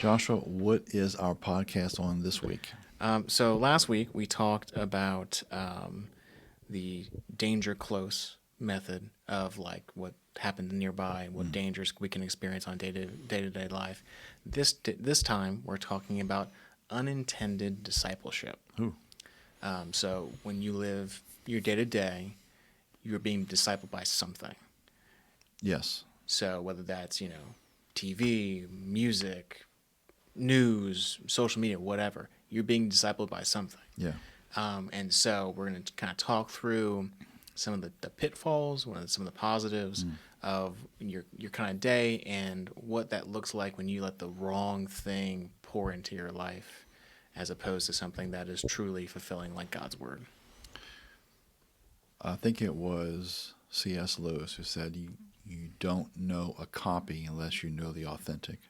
Joshua, what is our podcast on this week? So last week we talked about the danger close method of like what happened nearby, what dangers we can experience on day-to-day life. This time we're talking about unintended discipleship. Ooh. So when you live your day-to-day, you're being discipled by something. Yes. So whether that's, TV, music, news, social media, whatever, you're being discipled by something. Yeah. And so we're going to kind of talk through some of the pitfalls, some of the positives of your kind of day and what that looks like when you let the wrong thing pour into your life as opposed to something that is truly fulfilling like God's word. I think it was C.S. Lewis who said you don't know a copy unless you know the authentic.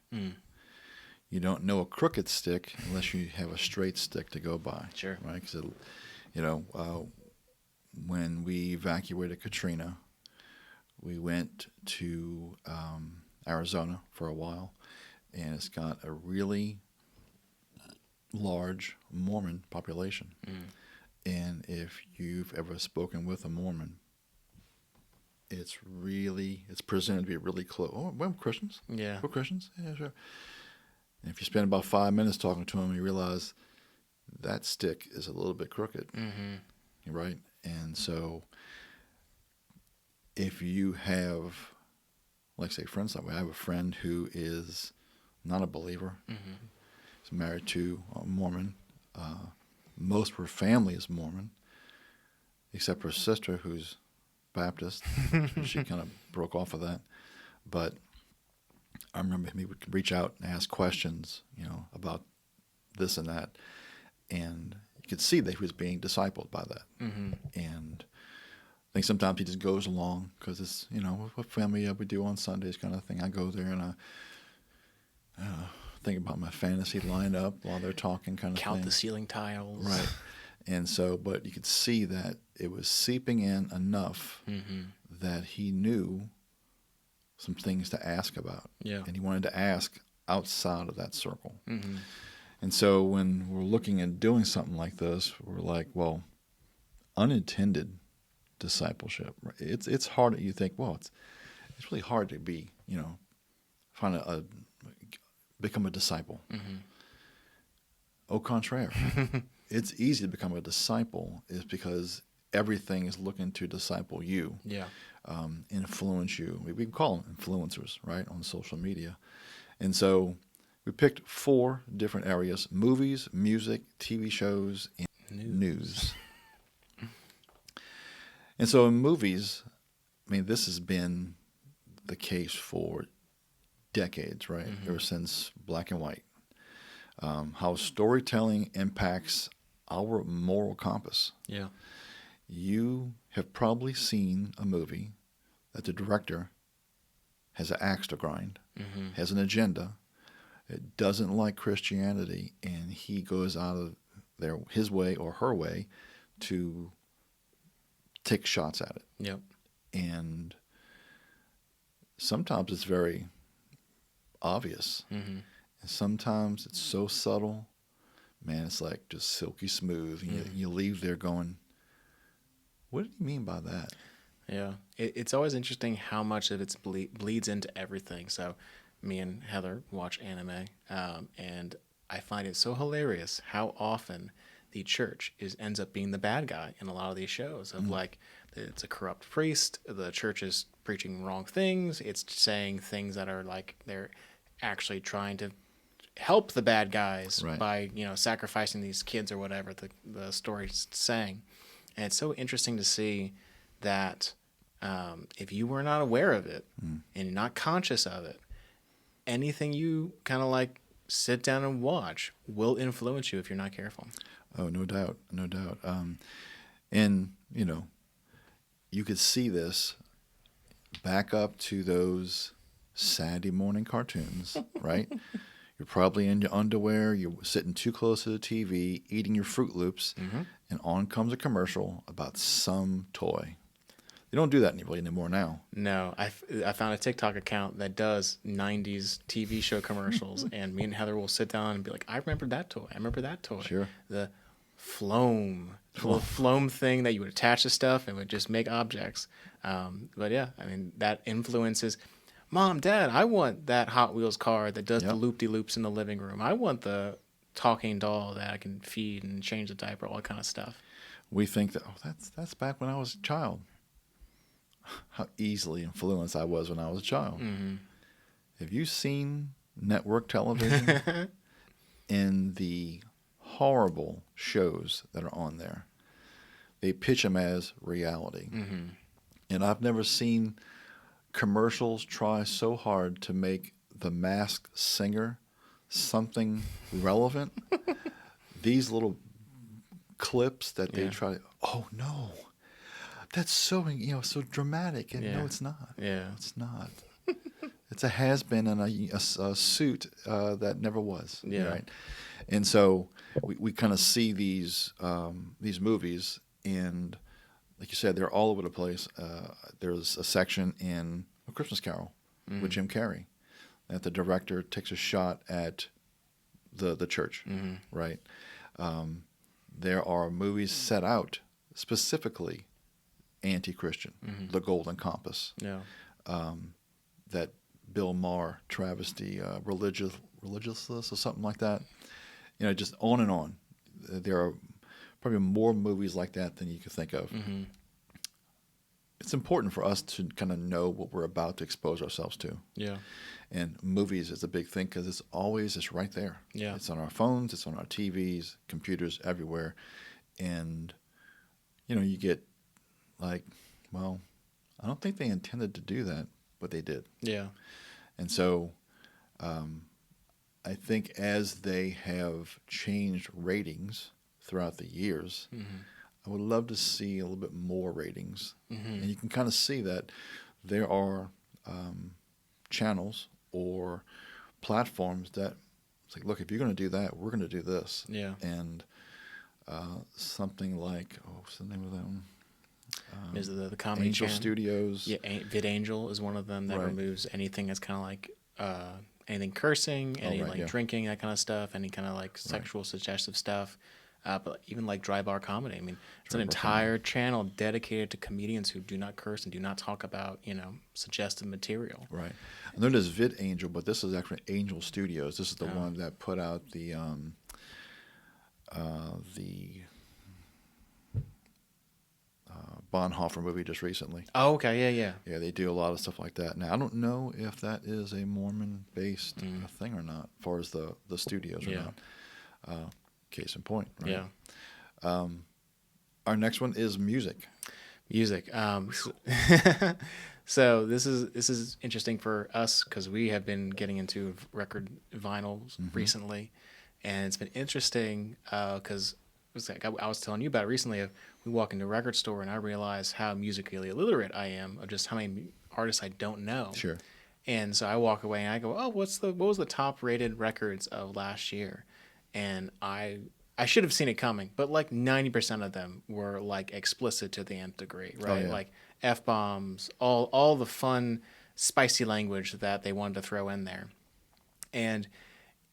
You don't know a crooked stick unless you have a straight stick to go by. Sure. Right? Because, when we evacuated Katrina, we went to Arizona for a while, and it's got a really large Mormon population. And if you've ever spoken with a Mormon, it's presented to be really close. Oh, we're Christians. Yeah. We're Christians. Yeah, sure. And if you spend about 5 minutes talking to them, you realize that stick is a little bit crooked. Right? And so if you have, like, say, friends that way, I have a friend who is not a believer. He's married to a Mormon. Most of her family is Mormon, except her sister, who's Baptist. She kind of broke off of that. But I remember he would reach out and ask questions, about this and that. And you could see that he was being discipled by that. And I think sometimes he just goes along because it's, what family we do on Sundays kind of thing. I go there and I think about my fantasy lineup while they're talking kind of Count thing. the ceiling tiles. Right. And so, but you could see that it was seeping in enough that he knew some things to ask about. Yeah. And he wanted to ask outside of that circle. And so when we're looking at doing something like this, we're like, well, unintended discipleship. It's hard. You think, well, it's really hard to be, become a disciple. Au contraire. It's easy to become a disciple is because everything is looking to disciple you. Yeah. Influence you. We can call them influencers, right, on social media. And so we picked 4 different areas: movies, music, TV shows, and news. And so in movies, this has been the case for decades, right, ever since black and white. How storytelling impacts our moral compass. Yeah. You have probably seen a movie that the director has an axe to grind, has an agenda, it doesn't like Christianity, and he goes out of his way or her way to take shots at it. Yep. And sometimes it's very obvious. And sometimes it's so subtle. Man, it's like just silky smooth. And you leave there going, what did he mean by that? Yeah. It's always interesting how much of it bleeds into everything. So me and Heather watch anime, and I find it so hilarious how often the church ends up being the bad guy in a lot of these shows of like it's a corrupt priest, the church is preaching wrong things, it's saying things that are like they're actually trying to help the bad guys by sacrificing these kids or whatever the story's saying. And it's so interesting to see that if you were not aware of it and you're not conscious of it, anything you kind of like sit down and watch will influence you if you're not careful. Oh, no doubt, no doubt. And you could see this back up to those Saturday morning cartoons, right? You're probably in your underwear, you're sitting too close to the TV, eating your Fruit Loops, and on comes a commercial about some toy You don't do that anymore now. No, I found a TikTok account that does 90s TV show commercials, and me and Heather will sit down and be like, I remember that toy. I remember that toy. Sure. The Floam. The little Floam thing that you would attach to stuff and would just make objects. But yeah, I mean, that influences, Mom, Dad, I want that Hot Wheels car that does the loop-de-loops in the living room. I want the talking doll that I can feed and change the diaper, all that kind of stuff. We think that, that's back when I was a child. How easily influenced I was when I was a child. Mm-hmm. Have you seen network television and the horrible shows that are on there? They pitch them as reality. Mm-hmm. And I've never seen commercials try so hard to make the Masked Singer something relevant. These little clips that they try, oh no, that's so, so dramatic. And no, it's not. Yeah. It's not. It's a has-been in a suit that never was. Yeah. Right? And so we kind of see these movies, and like you said, they're all over the place. There's a section in A Christmas Carol with Jim Carrey that the director takes a shot at the church, right? There are movies set out specifically anti-Christian, The Golden Compass, that Bill Maher travesty, religiousness or something like that. Just on and on. There are probably more movies like that than you could think of. Mm-hmm. It's important for us to kind of know what we're about to expose ourselves to. Yeah. And movies is a big thing because it's right there. Yeah. It's on our phones, it's on our TVs, computers, everywhere. And, you get like, well, I don't think they intended to do that, but they did. Yeah. And so I think as they have changed ratings throughout the years, I would love to see a little bit more ratings. And you can kind of see that there are channels or platforms that it's like, look, if you're going to do that, we're going to do this. Yeah. And something like, what's the name of that one? Is the comedy Angel channel? Studios. Yeah, VidAngel is one of them that removes anything that's kind of like anything cursing, any drinking, that kind of stuff, any kind of like sexual suggestive stuff. But even like dry bar comedy. I mean, it's an entire channel dedicated to comedians who do not curse and do not talk about, suggestive material. Right. And then there's VidAngel, but this is actually Angel Studios. This is the one that put out the Bonhoeffer movie just recently. Oh, okay. Yeah. Yeah, they do a lot of stuff like that. Now, I don't know if that is a Mormon-based thing or not, as far as the studios or not. Case in point, right? Yeah. Our next one is music. So this is interesting for us because we have been getting into record vinyls recently, and it's been interesting because it was like I was telling you about it recently. We walk into a record store and I realize how musically illiterate I am of just how many artists I don't know. Sure. And so I walk away and I go, oh, what was the top rated records of last year? And I should have seen it coming, but like 90% of them were like explicit to the nth degree, right? Like F-bombs, all the fun, spicy language that they wanted to throw in there. And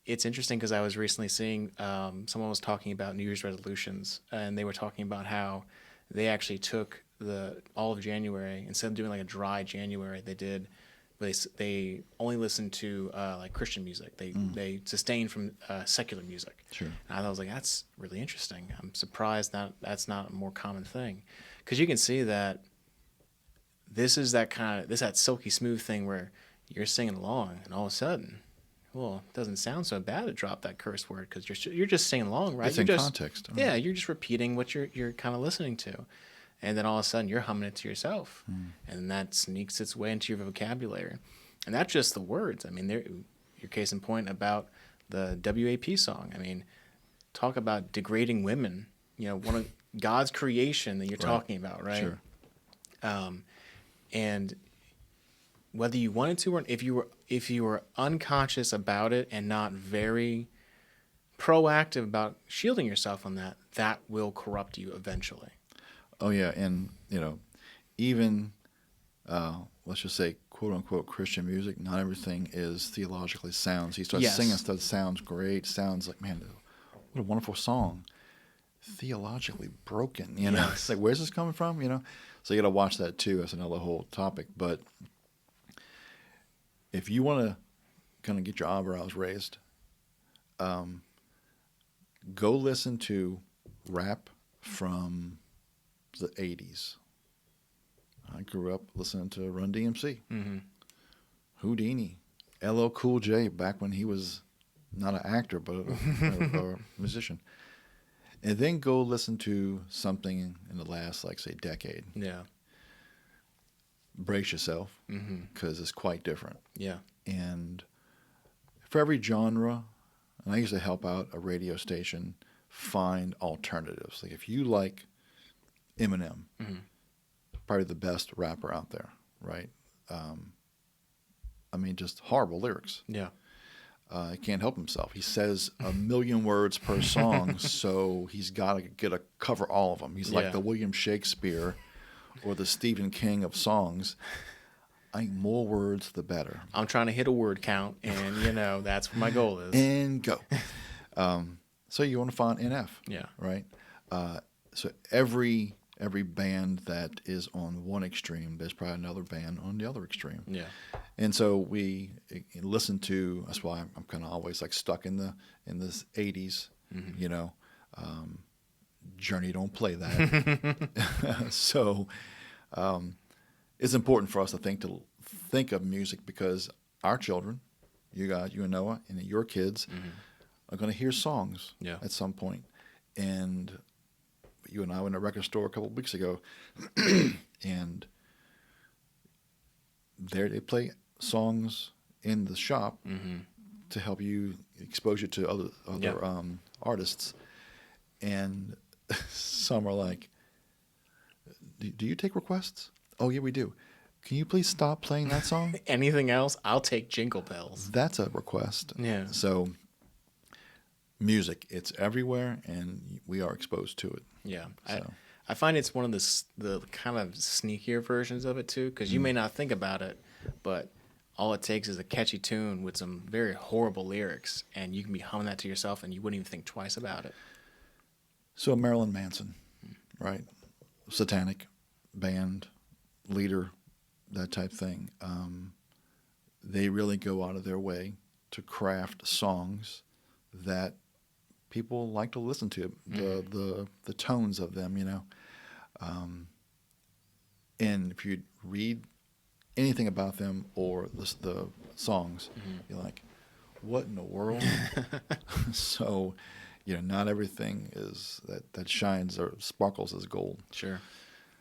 it's interesting because I was recently seeing someone was talking about New Year's resolutions, and they were talking about how they actually took all of January, instead of doing like a dry January, they only listened to like Christian music. They sustained from secular music. Sure. And I was like, that's really interesting. I'm surprised that's not a more common thing, because you can see that this is that silky smooth thing where you're singing along, and all of a sudden, well, it doesn't sound so bad to drop that curse word because you're just singing along, right? It's in context. Yeah, you're just repeating what you're kind of listening to. And then all of a sudden you're humming it to yourself, and that sneaks its way into your vocabulary. And that's just the words. I mean, your case in point about the WAP song. I mean, talk about degrading women. One of God's creation that you're talking about, right? Sure. And whether you wanted to or if you were unconscious about it and not very proactive about shielding yourself on that will corrupt you eventually. Oh yeah, and even let's just say quote unquote Christian music, not everything is theologically sound. So he starts singing stuff that sounds great, sounds like, man, what a wonderful song. Theologically broken, you know. It's like, where's this coming from, you know? So you got to watch that too. That's another whole topic. But if you want to kind of get your eyebrows raised, go listen to rap from the 80s. I grew up listening to Run DMC, Houdini, LL Cool J, back when he was not an actor but a musician. And then go listen to something in the last, like, say, decade. Yeah. Brace yourself, because it's quite different. Yeah. And for every genre, and I used to help out a radio station find alternatives. Like, if you like Eminem, probably the best rapper out there, right? I mean, just horrible lyrics. Yeah. He can't help himself. He says 1 million words per song, so he's got to cover all of them. He's like the William Shakespeare or the Stephen King of songs. I think more words, the better. I'm trying to hit a word count, and, you know, that's what my goal is. And go. So you want to find NF. Yeah. Right? So every band that is on one extreme, there's probably another band on the other extreme. Yeah. And so we listen to. That's why I'm kind of always like stuck in the 80s. You know, Journey don't play that. So it's important for us to think of music, because our children, you and Noah, and your kids are going to hear songs at some point. And you and I went to a record store a couple of weeks ago, and there they play songs in the shop to help you expose you to other artists. And some are like, do you take requests? Oh, yeah, we do. Can you please stop playing that song? Anything else? I'll take Jingle Bells. That's a request. Yeah. So music, it's everywhere, and we are exposed to it. Yeah. So. I find it's one of the kind of sneakier versions of it too, because you may not think about it, but all it takes is a catchy tune with some very horrible lyrics, and you can be humming that to yourself, and you wouldn't even think twice about it. So Marilyn Manson, right? Satanic band, leader, that type thing. They really go out of their way to craft songs that people like to listen to, the tones of them, you know. And if you read anything about them or the songs, you're like, what in the world? So, you know, not everything is that shines or sparkles as gold. Sure.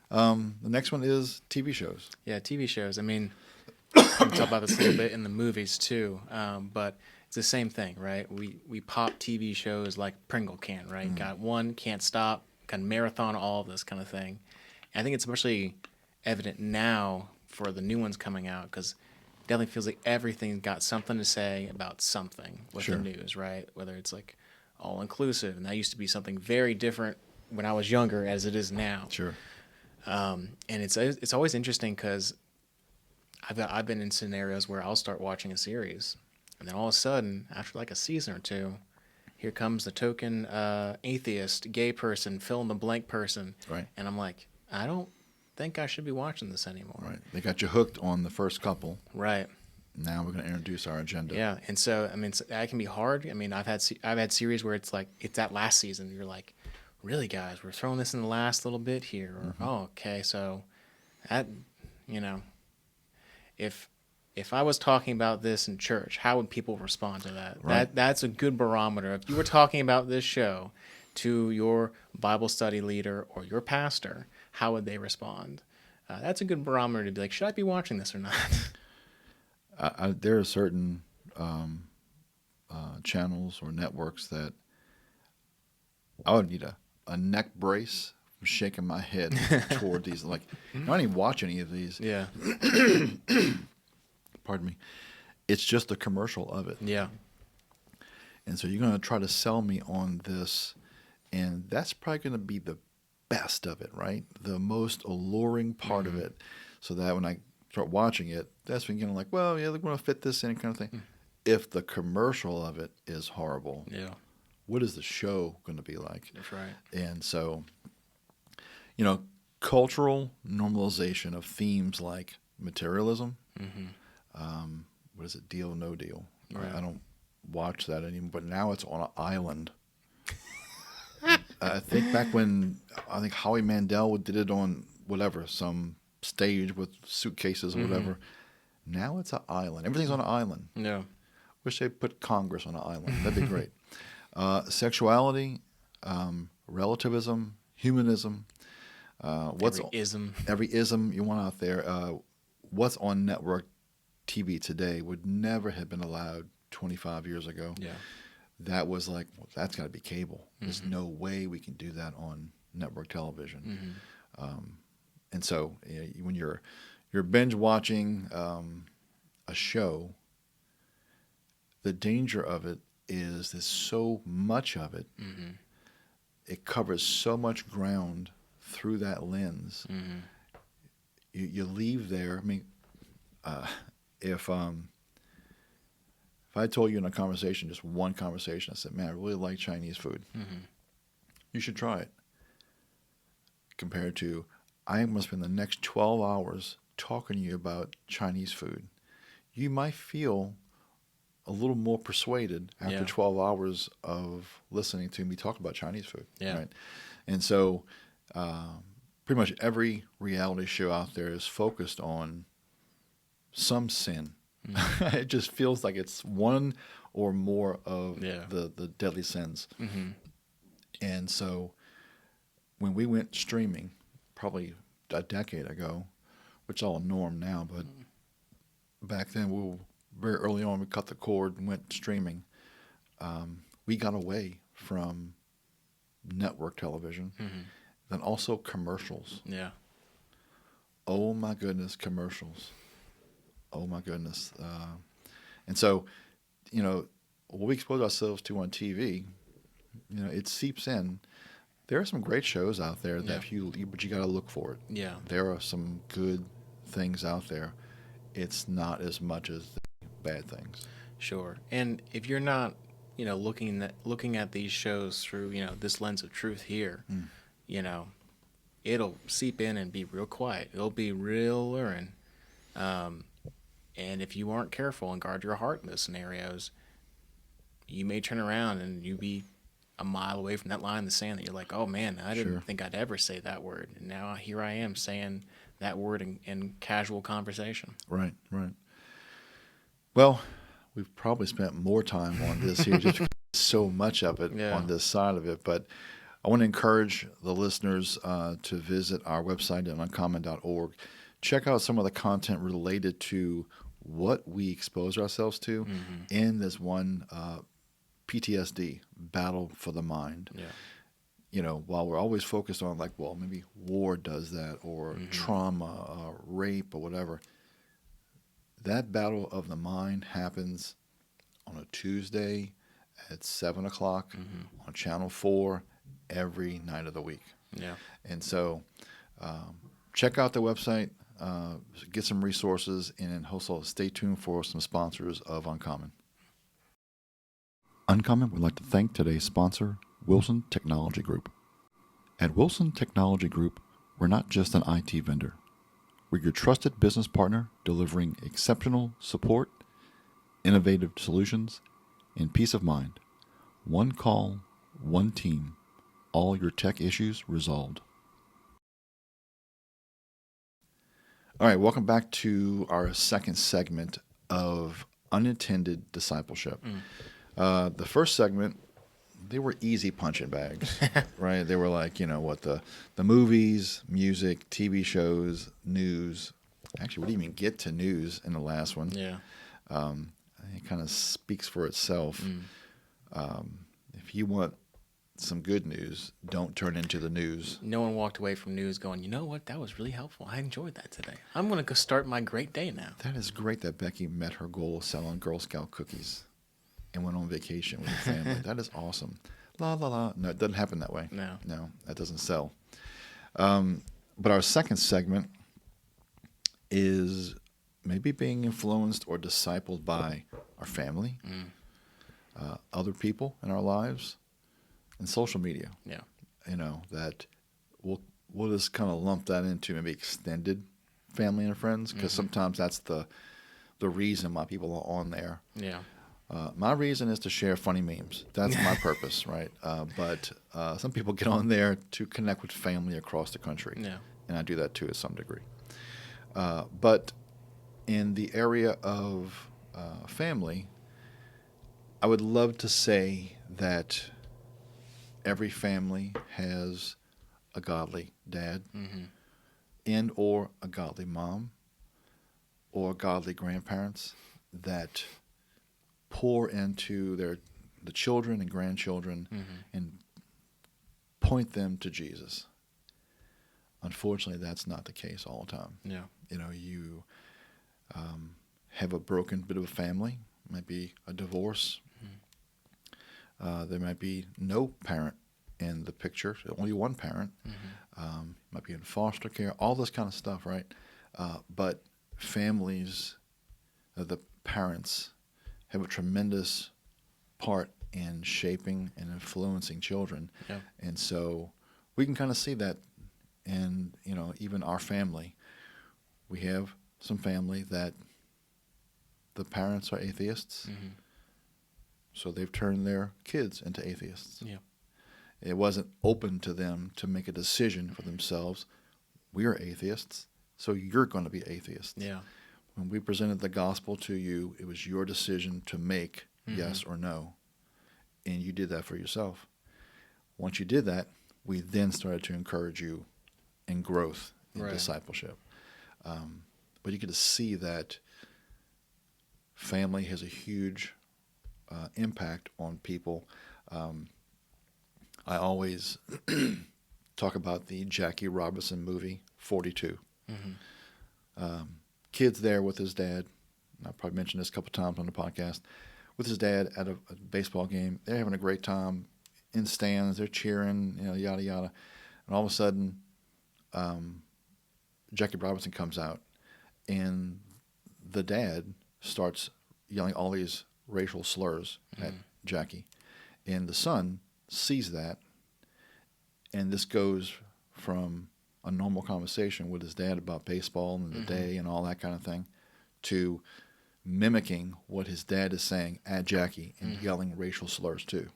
The next one is TV shows. Yeah, TV shows. I mean, we talk about this a little bit in the movies too, but it's the same thing, right? We pop TV shows like Pringle can, right? Got one, can't stop, kind of marathon all of this kind of thing. And I think it's especially evident now for the new ones coming out, because it definitely feels like everything's got something to say about something with the news, right? Whether it's like all inclusive, and that used to be something very different when I was younger as it is now. Sure. And it's always interesting because I've been in scenarios where I'll start watching a series, and then all of a sudden, after like a season or two, here comes the token atheist, gay person, fill in the blank person, Right. and I'm like, I don't think I should be watching this anymore. Right. They got you hooked on the first couple. Right. Now we're going to introduce our agenda. Yeah, and so I mean that can be hard. I mean I've had series where it's like it's that last season. You're like, really, guys, we're throwing this in the last little bit here. Or oh, okay, so that, you know, if I was talking about this in church, how would people respond to that? Right. That's a good barometer. If you were talking about this show to your Bible study leader or your pastor, how would they respond? That's a good barometer to be like, should I be watching this or not? There are certain channels or networks that I would need a neck brace from shaking my head toward these. Like, I don't even watch any of these. Yeah. Pardon me. It's just a commercial of it. Yeah. And so you're going to try to sell me on this, and that's probably going to be the best of it, right? The most alluring part of it, so that when I start watching it, that's when you're like, well, yeah, they want to fit this in, kind of thing. If the commercial of it is horrible, Yeah. what is the show going to be like? That's right. And so, cultural normalization of themes like materialism. What is it? Deal, no deal. Right. I don't watch that anymore, but now it's on an island. I think back when Howie Mandel did it on whatever, some stage with suitcases or whatever. Now it's an island. Everything's on an island. Yeah. Wish they'd put Congress on an island. That'd be great. Sexuality, relativism, humanism. Every ism you want out there. What's on network TV today would never have been allowed 25 years ago. Yeah. That was like, well, that's got to be cable. There's no way we can do that on network television. And so when you're binge watching a show, the danger of it is there's so much of it. It covers so much ground through that lens. You leave there. I mean, if I told you in a conversation, just one conversation, I said, man, I really like Chinese food. You should try it. Compared to, I am going to spend the next 12 hours talking to you about Chinese food. You might feel a little more persuaded after 12 hours of listening to me talk about Chinese food. Yeah. Right? And so pretty much every reality show out there is focused on some sin. It just feels like it's one or more of the deadly sins. And so when we went streaming, probably a decade ago, which is all norm now, but back then very early on we cut the cord and went streaming. We got away from network television, then also commercials. Yeah. Oh my goodness, commercials. Oh my goodness. And so, what we expose ourselves to on TV, it seeps in. There are some great shows out there that but you got to look for it. Yeah. There are some good things out there. It's not as much as the bad things. Sure. And if you're not, looking at these shows through, this lens of truth here, it'll seep in and be real quiet. It'll be real alluring. And if you aren't careful and guard your heart in those scenarios, you may turn around and you be a mile away from that line in the sand that you're like, oh man, I didn't think I'd ever say that word. And now here I am saying that word in casual conversation. Right. Well, we've probably spent more time on this here, just so much of it on this side of it. But I want to encourage the listeners to visit our website at uncommon.org. Check out some of the content related to what we expose ourselves to in this one PTSD, battle for the mind. Yeah. While we're always focused on maybe war does that, or trauma, rape, or whatever, that battle of the mind happens on a Tuesday at 7 o'clock on Channel 4 every night of the week. Yeah. And so check out the website, get some resources, and also stay tuned for some sponsors of Uncommon. Uncommon would like to thank today's sponsor, Wilson Technology Group. At Wilson Technology Group, we're not just an IT vendor. We're your trusted business partner delivering exceptional support, innovative solutions, and peace of mind. One call, one team, all your tech issues resolved. All right, welcome back to our second segment of Unintended Discipleship. The first segment, they were easy punching bags, right? They were like, the movies, music, TV shows, news. Actually, we didn't even get to news in the last one. Yeah. It kind of speaks for itself. If you want some good news, don't turn into the news. No one walked away from news going, you know what, that was really helpful. I enjoyed that today. I'm going to go start my great day now. That is great that Becky met her goal of selling Girl Scout cookies and went on vacation with her family. That is awesome. La, la, la. No, it doesn't happen that way. No, that doesn't sell. But our second segment is maybe being influenced or discipled by our family, other people in our lives, and social media. Yeah. That we'll just kind of lump that into maybe extended family and friends, because sometimes that's the reason why people are on there. Yeah. My reason is to share funny memes. That's my purpose, right? But some people get on there to connect with family across the country. Yeah. And I do that too, to some degree. But in the area of family, I would love to say that every family has a godly dad and or a godly mom or godly grandparents that pour into the children and grandchildren and point them to Jesus. Unfortunately, that's not the case all the time. Yeah. You have a broken bit of a family, might be a divorce. There might be no parent in the picture, only one parent. Might be in foster care, all this kind of stuff, right? But families, the parents, have a tremendous part in shaping and influencing children. Yeah. And so we can kind of see that in, even our family. We have some family that the parents are atheists, so they've turned their kids into atheists. Yeah. It wasn't open to them to make a decision for themselves. We are atheists, so you're going to be atheists. Yeah. When we presented the gospel to you, it was your decision to make yes or no, and you did that for yourself. Once you did that, we then started to encourage you in growth in discipleship. But you get to see that family has a huge impact on people. I always talk about the Jackie Robinson movie, 42. Kid's there with his dad. I probably mentioned this a couple times on the podcast. With his dad at a baseball game. They're having a great time in stands. They're cheering, yada, yada. And all of a sudden, Jackie Robinson comes out, and the dad starts yelling all these racial slurs at Jackie. And the son sees that, and this goes from a normal conversation with his dad about baseball and the day and all that kind of thing to mimicking what his dad is saying at Jackie and yelling racial slurs too.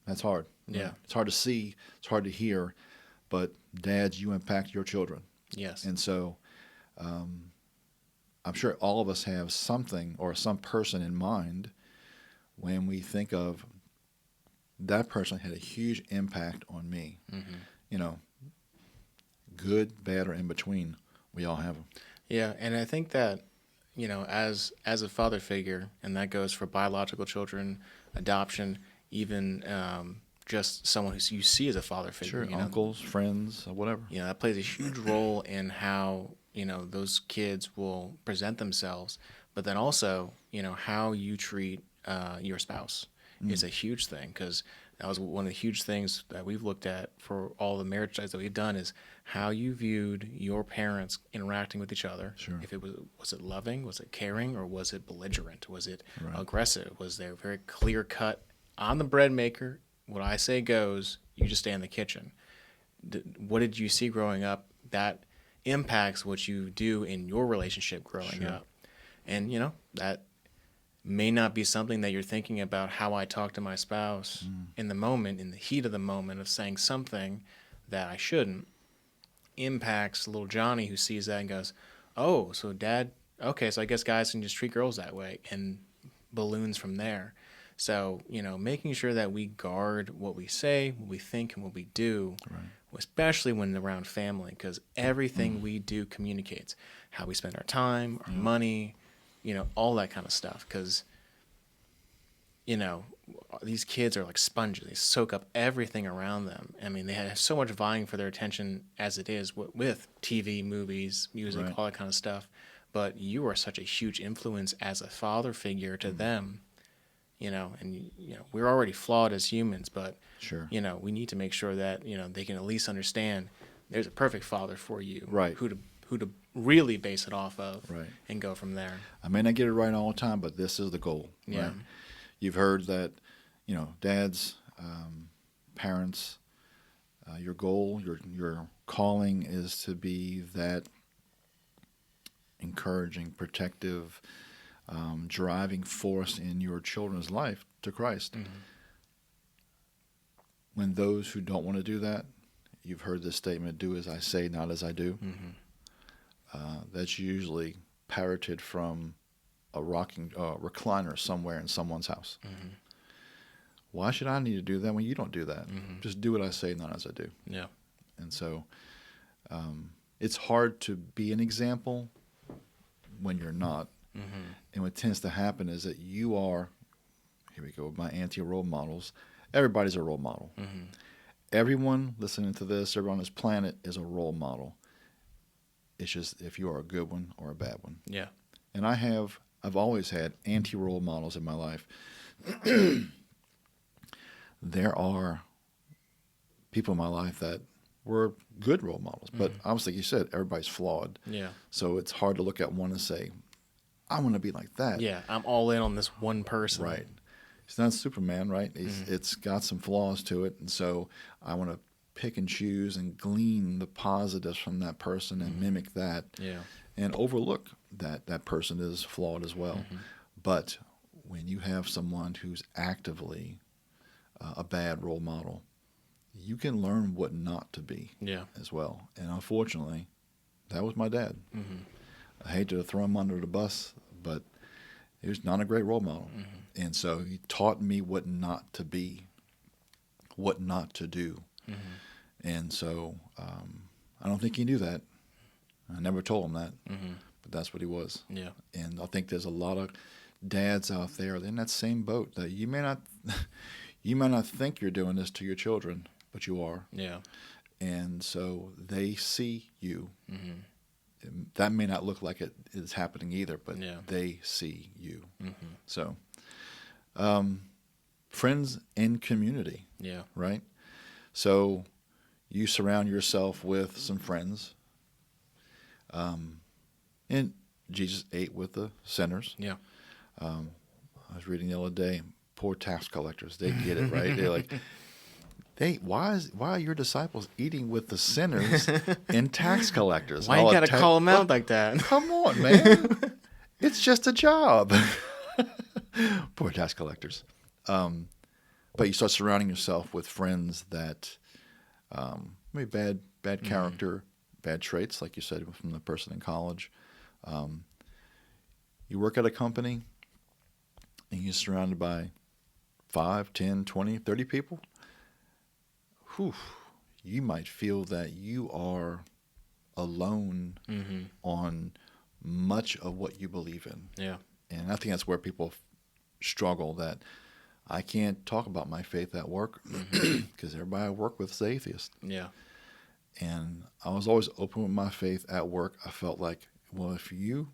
That's hard. Yeah. Right? It's hard to see, it's hard to hear, but dads, you impact your children. Yes. And so I'm sure all of us have something or some person in mind when we think of that person had a huge impact on me. Good, bad, or in between, we all have them. Yeah, and I think that, as a father figure, and that goes for biological children, adoption, even just someone who you see as a father figure. Sure, uncles, friends, whatever. That plays a huge role in how, those kids will present themselves, but then also, how you treat your spouse is a huge thing, because that was one of the huge things that we've looked at for all the marriage studies that we've done is how you viewed your parents interacting with each other. Sure. If it was it loving, was it caring, or was it belligerent? Was it Right. aggressive? Was there very clear cut on the bread maker? What I say goes. You just stay in the kitchen. What did you see growing up that impacts what you do in your relationship growing up? And that may not be something that you're thinking about how I talk to my spouse in the moment, in the heat of the moment of saying something that I shouldn't, impacts little Johnny who sees that and goes, oh, so dad, okay, so I guess guys can just treat girls that way, and balloons from there. So, making sure that we guard what we say, what we think, and what we do, especially when around family, because everything we do communicates. How we spend our time, our money, all that kind of stuff. Because, these kids are like sponges. They soak up everything around them. I mean, they have so much vying for their attention as it is with TV, movies, music, all that kind of stuff. But you are such a huge influence as a father figure to them and we're already flawed as humans, but Sure. we need to make sure that they can at least understand there's a perfect father for you, Right. Who to really base it off of, Right. and go from there. I may not get it right all the time, but this is the goal. Yeah. Right? You've heard that, dads, parents, your goal, your calling is to be that encouraging, protective, driving force in your children's life to Christ. Mm-hmm. When those who don't want to do that, you've heard this statement, do as I say, not as I do. Mm-hmm. That's usually parroted from a rocking recliner somewhere in someone's house. Mm-hmm. Why should I need to do that when you don't do that? Mm-hmm. Just do what I say, not as I do. Yeah. And so it's hard to be an example when you're not. Mm-hmm. And what tends to happen is that you are, here we go, my anti-role models. Everybody's a role model. Mm-hmm. Everyone listening to this, everyone on this planet is a role model. It's just if you are a good one or a bad one. Yeah. And I've always had anti-role models in my life. There are people in my life that were good role models, but obviously, like you said, everybody's flawed. Yeah. So it's hard to look at one and say, I want to be like that. Yeah. I'm all in on this one person. Right. It's not Superman, right? It's got some flaws to it. And so I want to pick and choose and glean the positives from that person and mimic that. Yeah. And overlook that person is flawed as well. Mm-hmm. But when you have someone who's actively a bad role model, you can learn what not to be as well. And unfortunately, that was my dad. Mm-hmm. I hate to throw him under the bus, but he was not a great role model. Mm-hmm. And so he taught me what not to be, what not to do. Mm-hmm. And so I don't think he knew that. I never told him that, but that's what he was. Yeah. And I think there's a lot of dads out there in that same boat that you may not think you're doing this to your children, but you are. Yeah. And so they see you. Mm-hmm. That may not look like it is happening either, but they see you. Mm-hmm. So, friends and community. Yeah. Right? So you surround yourself with some friends. And Jesus ate with the sinners. Yeah. I was reading the other day, poor tax collectors, they get it, right? They're like, why are your disciples eating with the sinners and tax collectors? Why you got to call them out like that? Come on, man. It's just a job. Poor tax collectors. But you start surrounding yourself with friends that maybe bad character, bad traits, like you said, from the person in college. You work at a company and you're surrounded by 5, 10, 20, 30 people. Whew, you might feel that you are alone on much of what you believe in. Yeah. And I think that's where people struggle, that I can't talk about my faith at work because everybody I work with is atheist. Yeah. And I was always open with my faith at work. I felt like, well, if you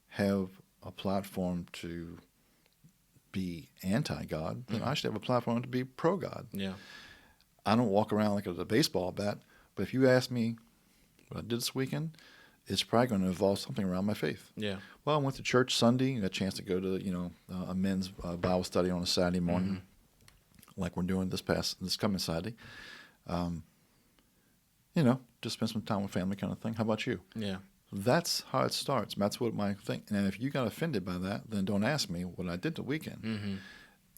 have a platform to be anti-God, then I should have a platform to be pro-God. Yeah. I don't walk around like it's a baseball bat, but if you ask me what I did this weekend, it's probably going to involve something around my faith. Yeah. Well, I went to church Sunday. Got a chance to go to a men's Bible study on a Saturday morning, like we're doing this coming Saturday. Just spend some time with family, kind of thing. How about you? Yeah. That's how it starts. That's what my thing. And if you got offended by that, then don't ask me what I did the weekend.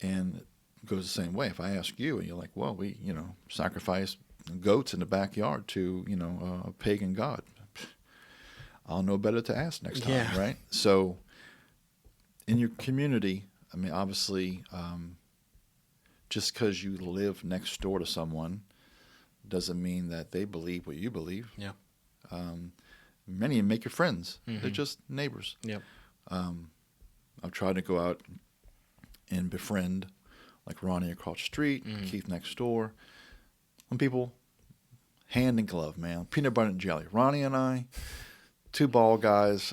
And it goes the same way. If I ask you and you're like, well, we sacrifice goats in the backyard to a pagan god, I'll know better to ask next time, right? So in your community, I mean, obviously, just because you live next door to someone doesn't mean that they believe what you believe. Yeah. Many make your friends. They're just neighbors. Yep. I've tried to go out and befriend, like Ronnie across the street, Keith next door. When people, hand in glove, man, peanut butter and jelly. Ronnie and I, two bald guys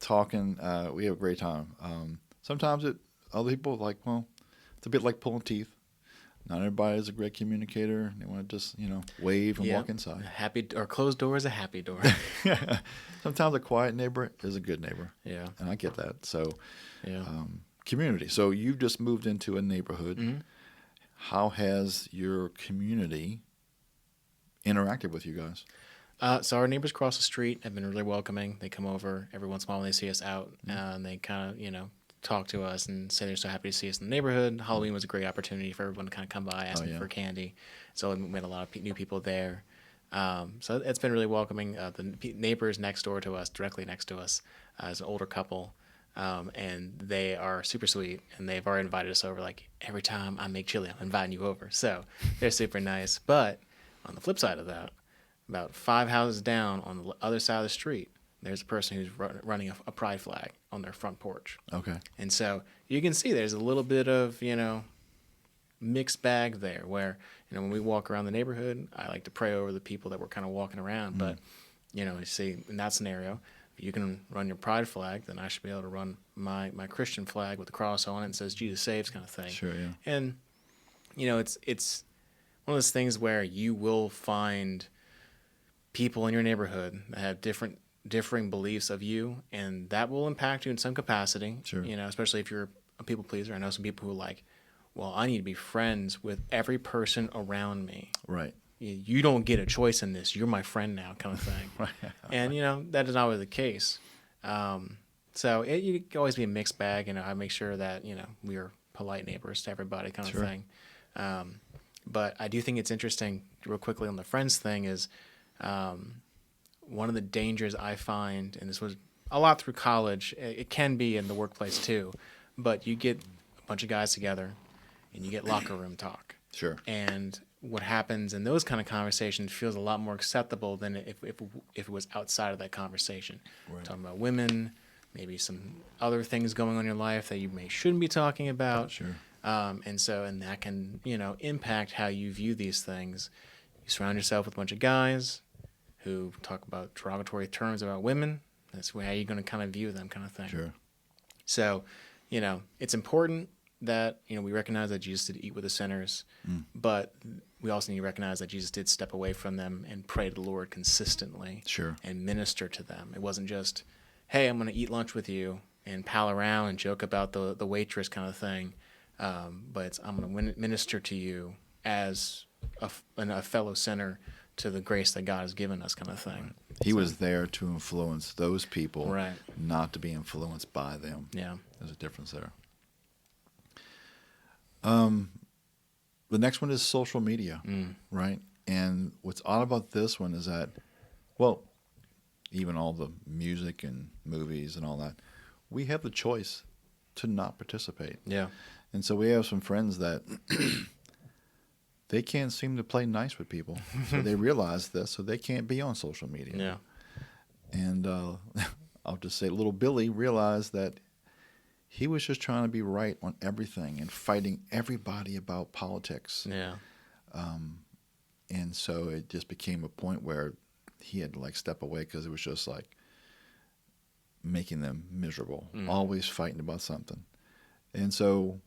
talking. We have a great time. Sometimes it other people like, well, it's a bit like pulling teeth. Not everybody is a great communicator. They want to just, wave and walk inside. A happy or closed door is a happy door. Sometimes a quiet neighbor is a good neighbor. Yeah. And I get that. So, Yeah. Community. So you've just moved into a neighborhood. Mm-hmm. How has your community interacted with you guys? So our neighbors across the street have been really welcoming. They come over every once in a while when they see us out, and they kind of, talk to us and say they're so happy to see us in the neighborhood. Halloween was a great opportunity for everyone to kind of come by, ask me for candy. So we met a lot of new people there. So it's been really welcoming. The neighbors next door to us, directly next to us, is an older couple, and they are super sweet. And they've already invited us over. Like, every time I make chili, I'm inviting you over. So they're super nice. But on the flip side of that, about 5 houses down on the other side of the street, there's a person who's running a pride flag on their front porch. Okay. And so you can see there's a little bit of, mixed bag there where, when we walk around the neighborhood, I like to pray over the people that we're kind of walking around. But, you see, in that scenario, if you can run your pride flag, then I should be able to run my Christian flag with the cross on it and says Jesus saves kind of thing. Sure, yeah. And, it's one of those things where you will find people in your neighborhood that have differing beliefs of you, and that will impact you in some capacity. Sure. Especially if you're a people pleaser. I know some people who are like, well, I need to be friends with every person around me. Right. You don't get a choice in this. You're my friend now, kind of thing. Right. And, that is not always the case. So you can always be a mixed bag. I make sure that, we are polite neighbors to everybody kind of thing. But I do think it's interesting, real quickly on the friends thing, is one of the dangers I find, and this was a lot through college, it can be in the workplace too, but you get a bunch of guys together and you get locker room talk. Sure. And what happens in those kind of conversations feels a lot more acceptable than if it was outside of that conversation. Right. Talking about women, maybe some other things going on in your life that you shouldn't be talking about. Sure. And that can, impact how you view these things. You surround yourself with a bunch of guys who talk about derogatory terms about women. That's how you're going to kind of view them, kind of thing. Sure. So, it's important that, we recognize that Jesus did eat with the sinners, but we also need to recognize that Jesus did step away from them and pray to the Lord consistently. Sure. And minister to them. It wasn't just, hey, I'm going to eat lunch with you and pal around and joke about the waitress kind of thing, but it's, I'm going to minister to you as a fellow sinner to the grace that God has given us, kind of thing. Right. He was there to influence those people, right, not to be influenced by them. Yeah. There's a difference there. The next one is social media, right? And what's odd about this one is that, well, even all the music and movies and all that, we have the choice to not participate. Yeah. And so we have some friends that they can't seem to play nice with people. So they realize this, so they can't be on social media. Yeah. And I'll just say little Billy realized that he was just trying to be right on everything and fighting everybody about politics. Yeah. And so it just became a point where he had to step away because it was just making them miserable, always fighting about something. And so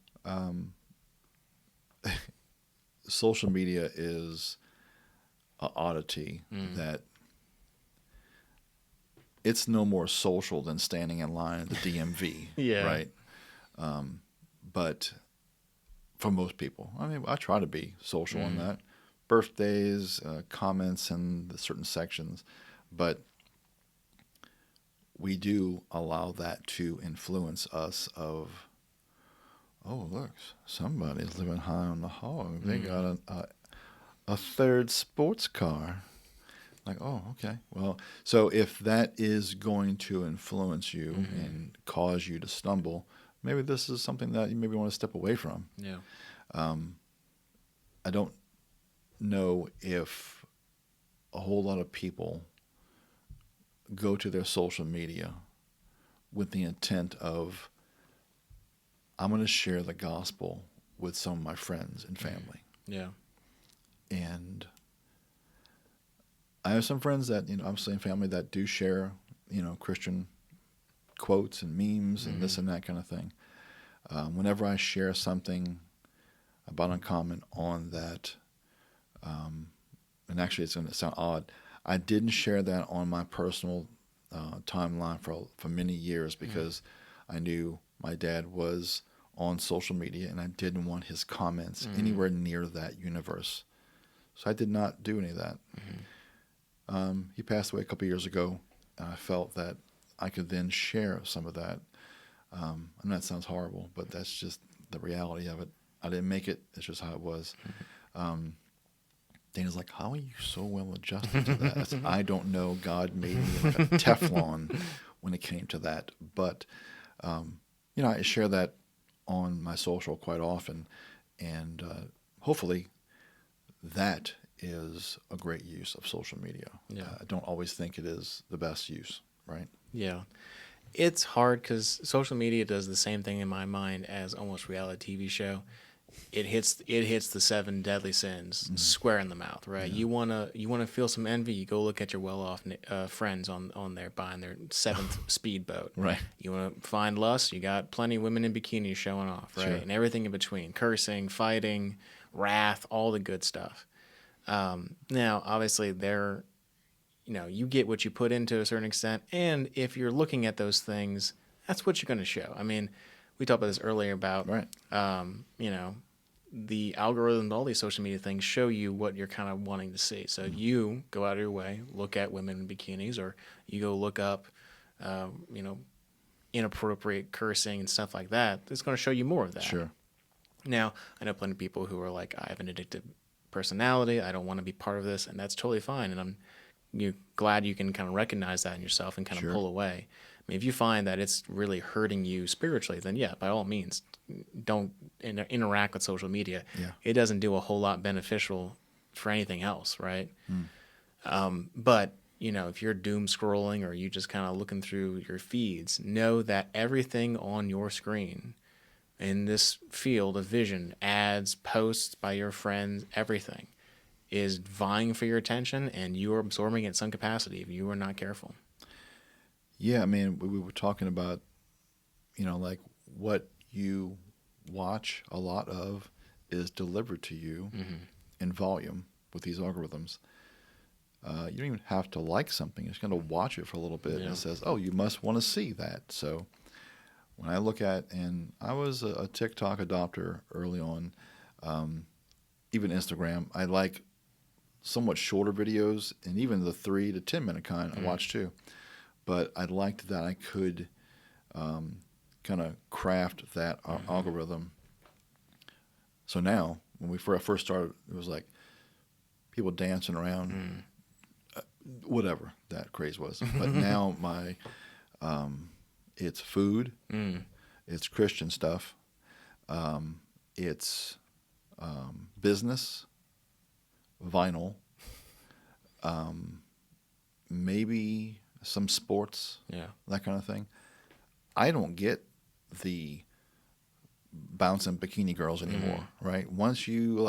social media is an oddity that it's no more social than standing in line at the DMV, Yeah. right? But for most people, I mean, I try to be social on that. Birthdays, comments in the certain sections, but we do allow that to influence us of, oh, look, somebody's living high on the hog. They got a third sports car. Like, oh, okay. Well, so if that is going to influence you and cause you to stumble, maybe this is something that you maybe want to step away from. Yeah. I don't know if a whole lot of people go to their social media with the intent of, I'm going to share the gospel with some of my friends and family. Yeah. And I have some friends that, obviously in family that do share, Christian quotes and memes and this and that kind of thing. whenever I share something about Uncommon on that, and actually it's going to sound odd, I didn't share that on my personal timeline for many years because I knew my dad was on social media and I didn't want his comments anywhere near that universe. So I did not do any of that. He passed away a couple years ago, and I felt that I could then share some of that. I know that sounds horrible, but that's just the reality of it. I didn't make it. It's just how it was. Dana's like, how are you so well adjusted to that? I said, I don't know. God made me like a Teflon when it came to that. But, I share that on my social quite often. And hopefully that is a great use of social media. Yeah. I don't always think it is the best use, right? Yeah. It's hard because social media does the same thing in my mind as almost reality TV show. It hits the 7 deadly sins square in the mouth, right? Yeah. You wanna feel some envy. You go look at your well-off friends on there buying their 7th speedboat. Right. You want to find lust. You got plenty of women in bikinis showing off, right? Sure. And everything in between: cursing, fighting, wrath, all the good stuff. Now, obviously, you get what you put into a certain extent, and if you're looking at those things, that's what you're going to show. I mean, we talked about this earlier about, right. The algorithm, all these social media things show you what you're kind of wanting to see. So you go out of your way, look at women in bikinis, or you go look up, inappropriate cursing and stuff like that. It's going to show you more of that. Sure. Now, I know plenty of people who are like, I have an addictive personality. I don't want to be part of this, and that's totally fine. And I'm glad you can kind of recognize that in yourself and kind of Sure. pull away. I mean, if you find that it's really hurting you spiritually, then yeah, by all means, don't interact with social media. Yeah. It doesn't do a whole lot beneficial for anything else, right? But if you're doom scrolling or you just kind of looking through your feeds, know that everything on your screen in this field of vision, ads, posts by your friends, everything is vying for your attention, and you are absorbing it in some capacity if you are not careful. Yeah, I mean, we were talking about, like what you watch a lot of is delivered to you in volume with these algorithms. You don't even have to like something. You're just going to watch it for a little bit, and it says, oh, you must want to see that. So when I look at, and I was a TikTok adopter early on, even Instagram, I like somewhat shorter videos, and even the 3 to 10 minute kind I watch too. But I liked that I could kind of craft that algorithm. So now, when we first started, it was like people dancing around, whatever that craze was. But now it's food, it's Christian stuff, it's business, vinyl, maybe some sports, that kind of thing. I don't get the bouncing bikini girls anymore, right? Once you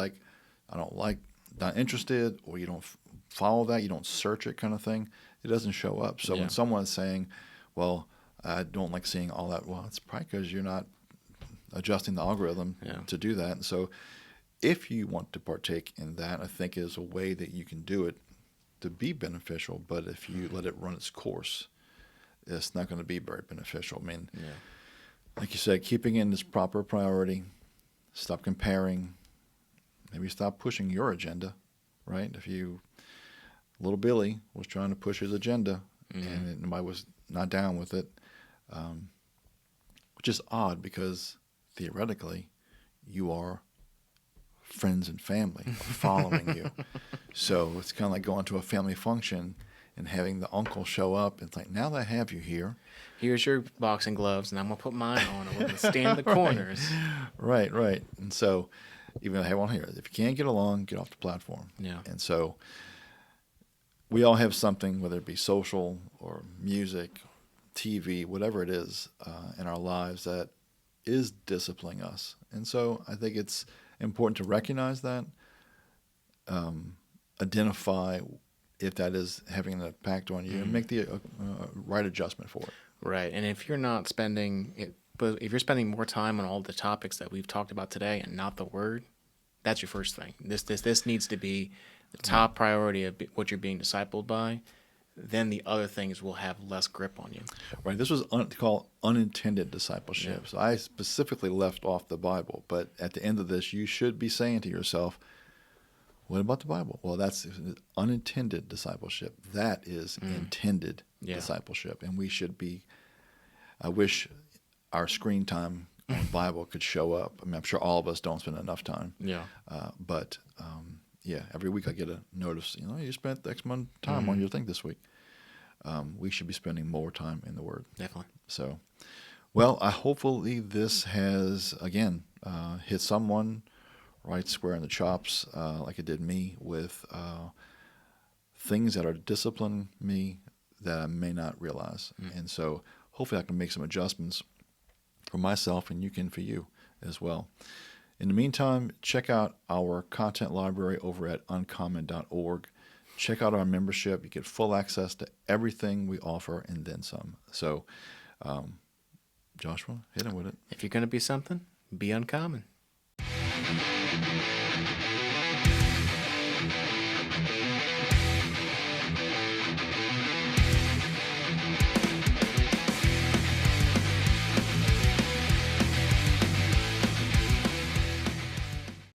not interested, or you don't follow that, you don't search it kind of thing, it doesn't show up. So when someone's saying, well, I don't like seeing all that, well, it's probably because you're not adjusting the algorithm to do that. And so if you want to partake in that, I think is a way that you can do it to be beneficial. But if you let it run its course, it's not going to be very beneficial. I mean, like you said, keeping in this proper priority, stop comparing, maybe stop pushing your agenda, right? Little Billy was trying to push his agenda and nobody was not down with it, which is odd because theoretically you are friends and family are following you. So it's kind of like going to a family function and having the uncle show up. It's like, now that I have you here, here's your boxing gloves, and I'm going to put mine on, and we're going to stand in the corners. Right. And so even though I have one here, if you can't get along, get off the platform. Yeah. And so we all have something, whether it be social or music, TV, whatever it is in our lives that is disciplining us. And so I think it's important to recognize that, identify if that is having an impact on you, and make the right adjustment for it. Right. And if you're not spending suppose if you're spending more time on all the topics that we've talked about today and not the Word, that's your first thing. This needs to be the top priority of what you're being discipled by. Then the other things will have less grip on you. Right. This was called unintended discipleship. Yeah. So I specifically left off the Bible. But at the end of this, you should be saying to yourself, what about the Bible? Well, that's unintended discipleship. That is intended discipleship. And we should be, I wish our screen time on Bible could show up. I mean, I'm sure all of us don't spend enough time. Yeah. But every week I get a notice, you spent X amount of time on your thing this week. We should be spending more time in the Word. Definitely. So, well, hopefully this has, again, hit someone right square in the chops, like it did me, with things that are disciplining me that I may not realize. And so hopefully I can make some adjustments for myself, and you can for you as well. In the meantime, check out our content library over at uncommon.org. Check out our membership. You get full access to everything we offer and then some. So, Joshua, hit him with it. If you're going to be something, be uncommon.